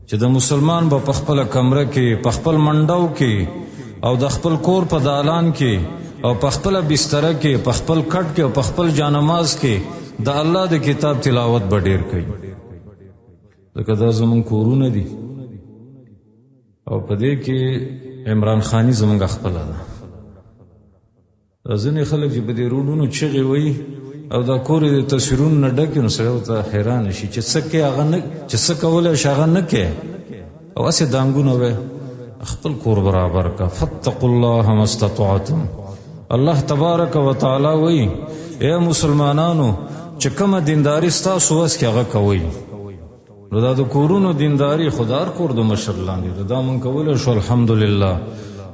چې د مسلمان به په خپل کمره کې په خپل منډو کې او د خپل کور په دالان کې او په خپل بستر کې په خپل کټ کې او په خپل جانماز کې د الله د کتاب تلاوت به ډیر کوي. ځکه دا زمونږ کورونه دي او په دې کې عمران خانی زمونږ خپله ده. ځینې خلک چې په دې روډونو چغې وایي او دا کور یې د تصویرونو نه ډک وي نو سړی ورته حیرانه شي چې څه کوي هغه نه، چې څه کولی شي هغه نه کوي او هسې دانګونه وی. خپل کور برابر کا. فاتقوا الله ما استطعتم. الله تبارک و تعالی وی اے مسلمانانو چې کومه دینداری ستاسو وس کې هغه کوئ. نو دا د کورونو دینداری خدار کور د مشر لاندې دا مونږ کولی شو الحمدلله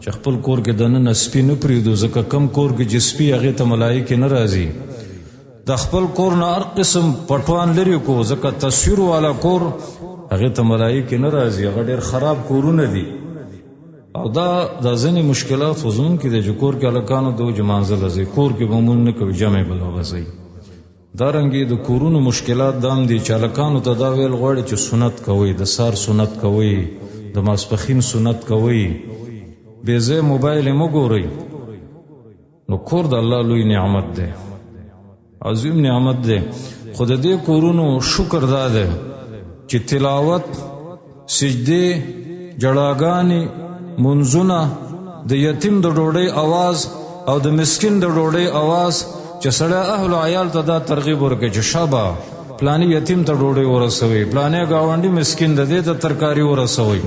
چې خپل کور کې دننه سپي نه پرېږدو. ځکه کم کور کې چې سپي هغې ته ملایکې نه راځي. د خپل کور نه هر قسم پټوان لرې کو ځکه تصویر والا کور هغې ته ملایکې نه راځي. هغه ډېر خراب کورونه دي او دا ځینې مشکلات خو زمونږ کې دی چې کور کې هلکانو د وجې مانځله ځئ، کور کې به مونځ نه کوي، جمع به له ځئ. دارنګې د کورونو مشکلات دا هم دي چې هلکانو ته دا ویل غواړي چې سنت کوئ، د سار سنت کوئ، د ماسپښین سنت کوئ، بې ځای موبایل یې مه ګورئ. نو کور د الله لوی نعمت دی، عظیم نعمت دی. خو د دې کورونو شکر دا دی چې تلاوت، سجدې، جړاګانې، منځونه، د یتیم د ډوډۍ اواز او د مسکین د ډوډۍ اواز چې سړی اهل عیال ته دا ترغیب ورکوي چې شابه پلانی یتیم ته ډوډۍ ورسوئ، پلانی ګاونډي مسکین د دې ته ترکاري ورسوئ.